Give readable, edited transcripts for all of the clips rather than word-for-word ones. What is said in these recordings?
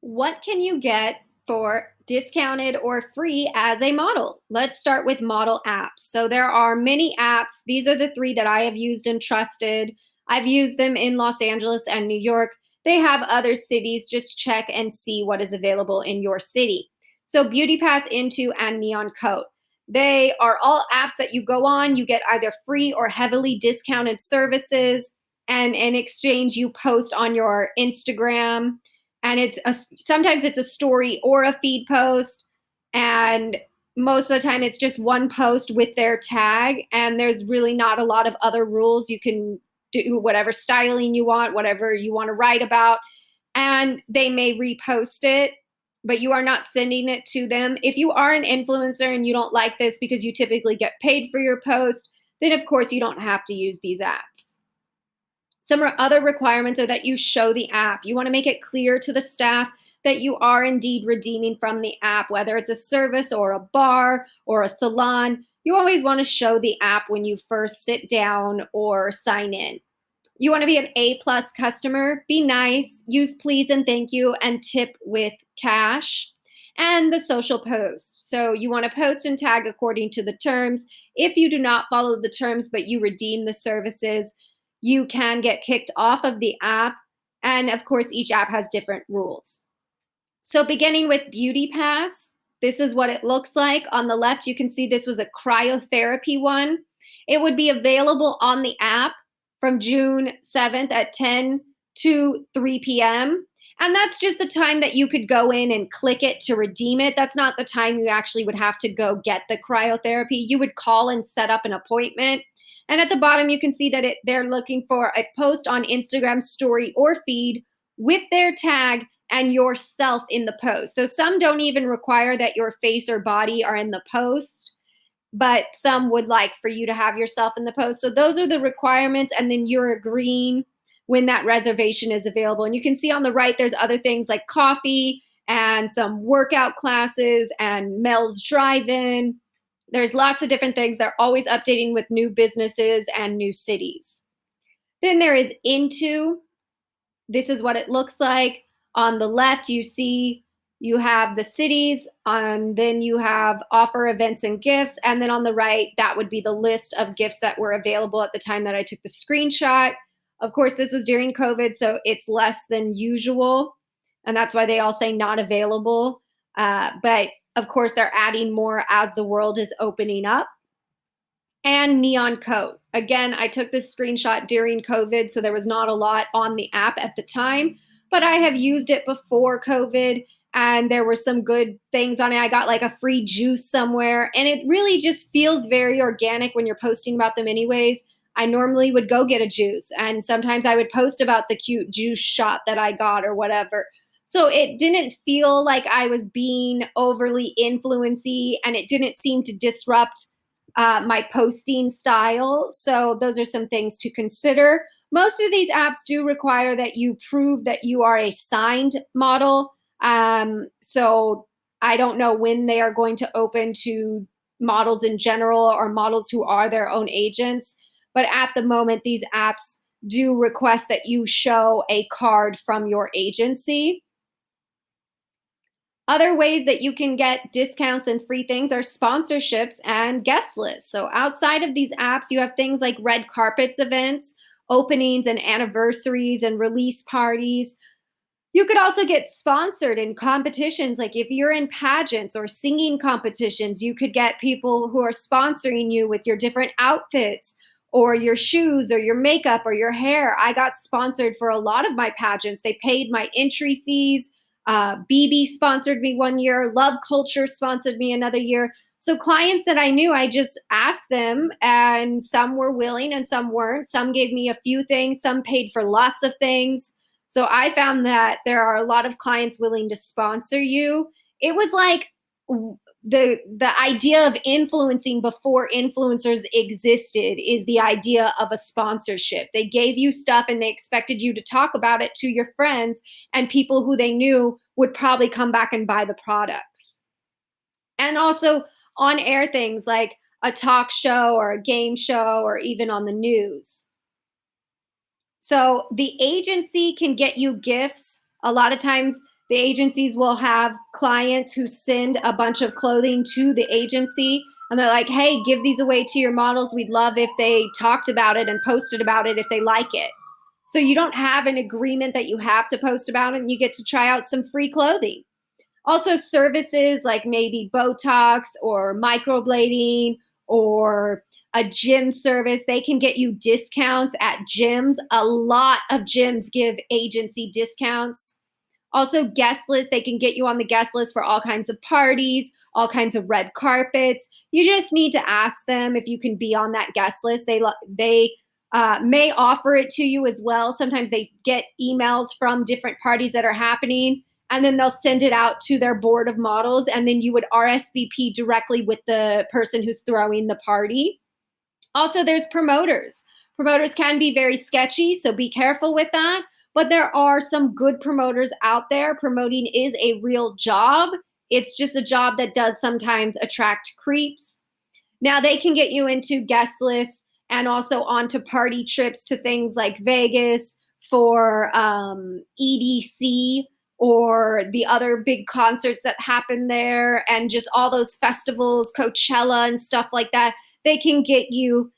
What can you get for discounted or free as a model? Let's start with model apps. So there are many apps. These are the three that I have used and trusted. I've used them in Los Angeles and New York. They have other cities. Just check and see what is available in your city. So Beauty Pass, Into, and Neon Coat. They are all apps that you go on. You get either free or heavily discounted services. And in exchange, you post on your Instagram, and sometimes it's a story or a feed post, and most of the time it's just one post with their tag, and there's really not a lot of other rules. You can do whatever styling you want, whatever you want to write about, and they may repost it, but you are not sending it to them. If you are an influencer and you don't like this because you typically get paid for your post, then of course you don't have to use these apps. Some other requirements are that you show the app. You want to make it clear to the staff that you are indeed redeeming from the app, whether it's a service or a bar or a salon. You always want to show the app when you first sit down or sign in. You want to be an A+ customer. Be nice, use please and thank you, and tip with cash. And the social post. So you want to post and tag according to the terms. If you do not follow the terms but you redeem the services, you can get kicked off of the app. And of course, each app has different rules. So beginning with Beauty Pass, this is what it looks like. On the left, you can see this was a cryotherapy one. It would be available on the app from June 7th at 10 to 3 p.m. And that's just the time that you could go in and click it to redeem it. That's not the time you actually would have to go get the cryotherapy. You would call and set up an appointment. And at the bottom, you can see that they're looking for a post on Instagram story or feed with their tag and yourself in the post. So some don't even require that your face or body are in the post, but some would like for you to have yourself in the post. So those are the requirements, and then you're agreeing when that reservation is available. And you can see on the right, there's other things like coffee and some workout classes and Mel's Drive-In. There's lots of different things. They're always updating with new businesses and new cities. Then there is Into. This is what it looks like. On the left, you see you have the cities, and then you have offer events and gifts. And then on the right, that would be the list of gifts that were available at the time that I took the screenshot. Of course, this was during COVID, so it's less than usual. And that's why they all say not available. But of course, they're adding more as the world is opening up. And Neon Coat. Again, I took this screenshot during COVID, so there was not a lot on the app at the time, but I have used it before COVID, and there were some good things on it. I got like a free juice somewhere, and it really just feels very organic when you're posting about them anyways. I normally would go get a juice, and sometimes I would post about the cute juice shot that I got or whatever. So it didn't feel like I was being overly influency, and it didn't seem to disrupt my posting style. So those are some things to consider. Most of these apps do require that you prove that you are a signed model. So I don't know when they are going to open to models in general or models who are their own agents. But at the moment, these apps do request that you show a card from your agency. Other ways that you can get discounts and free things are sponsorships and guest lists. So outside of these apps, you have things like red carpets events, openings and anniversaries and release parties. You could also get sponsored in competitions. Like if you're in pageants or singing competitions, you could get people who are sponsoring you with your different outfits or your shoes or your makeup or your hair. I got sponsored for a lot of my pageants. They paid my entry fees. BB sponsored me one year. Love Culture sponsored me another year. So clients that I knew, I just asked them, and some were willing and some weren't. Some gave me a few things. Some paid for lots of things. So I found that there are a lot of clients willing to sponsor you. It was like the idea of influencing before influencers existed is the idea of a sponsorship. They gave you stuff and they expected you to talk about it to your friends, and people who they knew would probably come back and buy the products. And also on-air things like a talk show or a game show or even on the news. So the agency can get you gifts. A lot of times The agencies will have clients who send a bunch of clothing to the agency, and they're like, hey, give these away to your models. We'd love if they talked about it and posted about it if they like it. So you don't have an agreement that you have to post about it, and you get to try out some free clothing. Also, services like maybe Botox or microblading or a gym service, they can get you discounts at gyms. A lot of gyms give agency discounts. Also, guest list, they can get you on the guest list for all kinds of parties, all kinds of red carpets. You just need to ask them if you can be on that guest list. They may offer it to you as well. Sometimes they get emails from different parties that are happening, and then they'll send it out to their board of models, and then you would RSVP directly with the person who's throwing the party. Also, there's promoters. Promoters can be very sketchy, so be careful with that. But there are some good promoters out there. Promoting is a real job. It's just a job that does sometimes attract creeps. Now, they can get you into guest lists and also onto party trips to things like Vegas for EDC or the other big concerts that happen there, and just all those festivals, Coachella and stuff like that. They can get you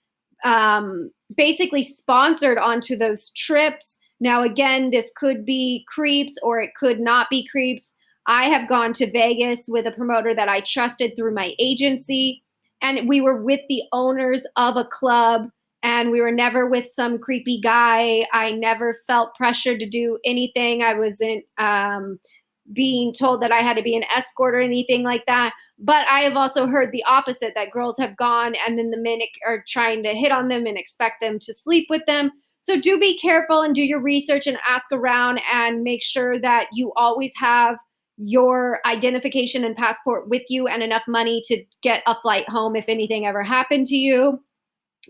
basically sponsored onto those trips. Now, again, this could be creeps or it could not be creeps. I have gone to Vegas with a promoter that I trusted through my agency, and we were with the owners of a club, and we were never with some creepy guy. I never felt pressured to do anything. I wasn't being told that I had to be an escort or anything like that. But I have also heard the opposite, that girls have gone and then the men are trying to hit on them and expect them to sleep with them. So do be careful and do your research and ask around, and make sure that you always have your identification and passport with you and enough money to get a flight home if anything ever happened to you.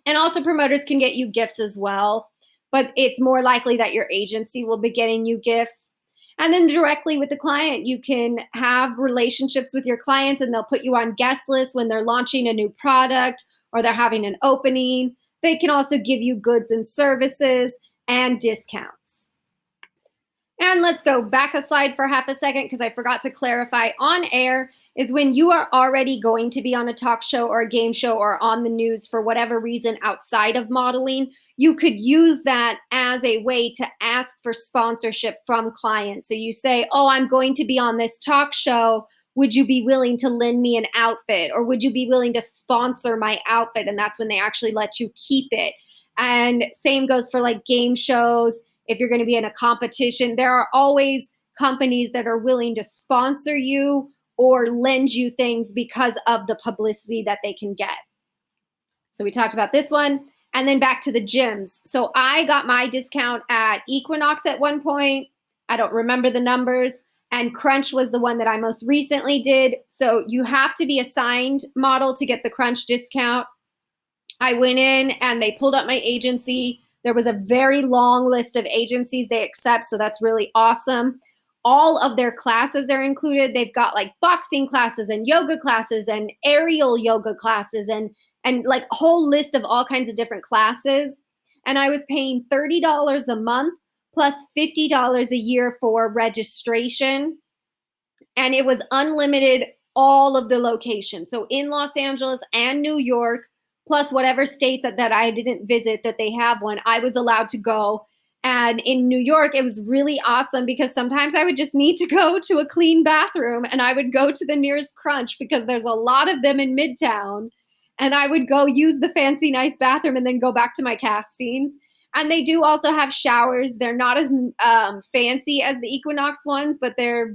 And also, promoters can get you gifts as well, but it's more likely that your agency will be getting you gifts. And then directly with the client, you can have relationships with your clients, and they'll put you on guest lists when they're launching a new product or they're having an opening. They can also give you goods and services and discounts. And let's go back a slide for half a second, because I forgot to clarify. On air is when you are already going to be on a talk show or a game show or on the news for whatever reason outside of modeling. You could use that as a way to ask for sponsorship from clients. So you say, oh, I'm going to be on this talk show. Would you be willing to lend me an outfit? Or would you be willing to sponsor my outfit? And that's when they actually let you keep it. And same goes for like game shows. If you're going to be in a competition, there are always companies that are willing to sponsor you or lend you things because of the publicity that they can get. So we talked about this one. And then back to the gyms. So I got my discount at Equinox at one point. I don't remember the numbers. And Crunch was the one that I most recently did. So you have to be a signed model to get the Crunch discount. I went in and they pulled up my agency. There was a very long list of agencies they accept, so that's really awesome. All of their classes are included. They've got like boxing classes and yoga classes and aerial yoga classes and like a whole list of all kinds of different classes. And I was paying $30 a month plus $50 a year for registration. And it was unlimited, all of the locations. So in Los Angeles and New York, plus whatever states that I didn't visit that they have one, I was allowed to go. And in New York, it was really awesome because sometimes I would just need to go to a clean bathroom, and I would go to the nearest Crunch because there's a lot of them in Midtown. And I would go use the fancy, nice bathroom and then go back to my castings. And they do also have showers. They're not as fancy as the Equinox ones, but they're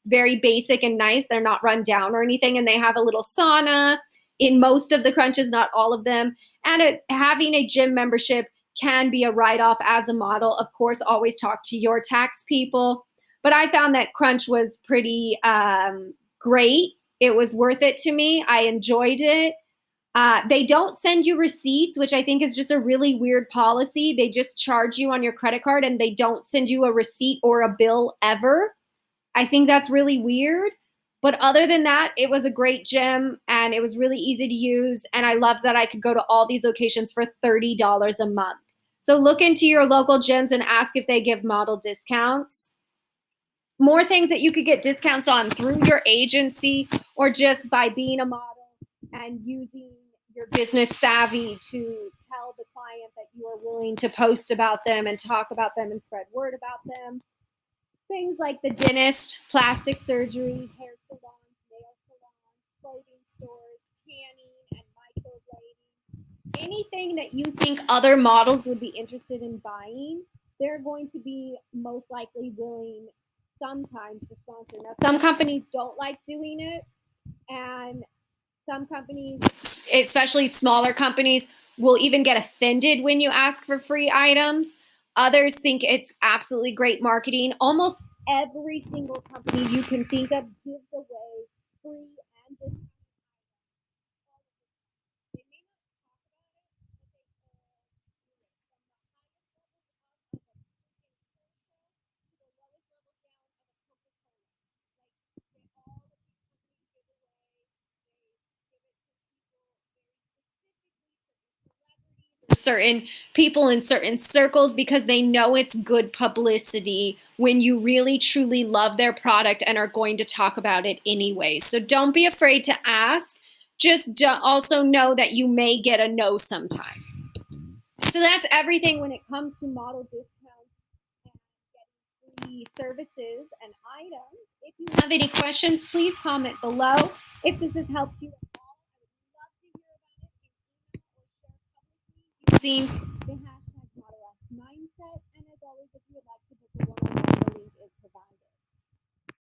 very basic and nice. They're not run down or anything. And they have a little sauna in most of the Crunches, not all of them. And having a gym membership can be a write-off as a model. Of course, always talk to your tax people. But I found that Crunch was pretty great. It was worth it to me. I enjoyed it. They don't send you receipts, which I think is just a really weird policy. They just charge you on your credit card, and they don't send you a receipt or a bill ever. I think that's really weird. But other than that, it was a great gym, and it was really easy to use. And I loved that I could go to all these locations for $30 a month. So look into your local gyms and ask if they give model discounts. more things that you could get discounts on through your agency or just by being a model and using your business savvy to tell the client that you are willing to post about them and talk about them and spread word about them. Things like the dentist, plastic surgery, hair salons, nail salons, clothing stores, tanning, and microblading. Anything that you think other models would be interested in buying, they're going to be most likely willing sometimes to sponsor. Now, some companies don't like doing it, and some companies, especially smaller companies, will even get offended when you ask for free items. Others think it's absolutely great marketing. Almost every single company you can think of gives away free and discounted items. They may not certain people in certain circles because they know it's good publicity when you really truly love their product and are going to talk about it anyway. So don't be afraid to ask. Just also know that you may get a no sometimes. So that's everything when it comes to model discounts and getting free services and items. If you have any questions, please comment below. If this has helped you at all, I would love to hear about it in email or share publicly using the hashtag Modelesque Mindset. And as always, if you would like to book a one-on-one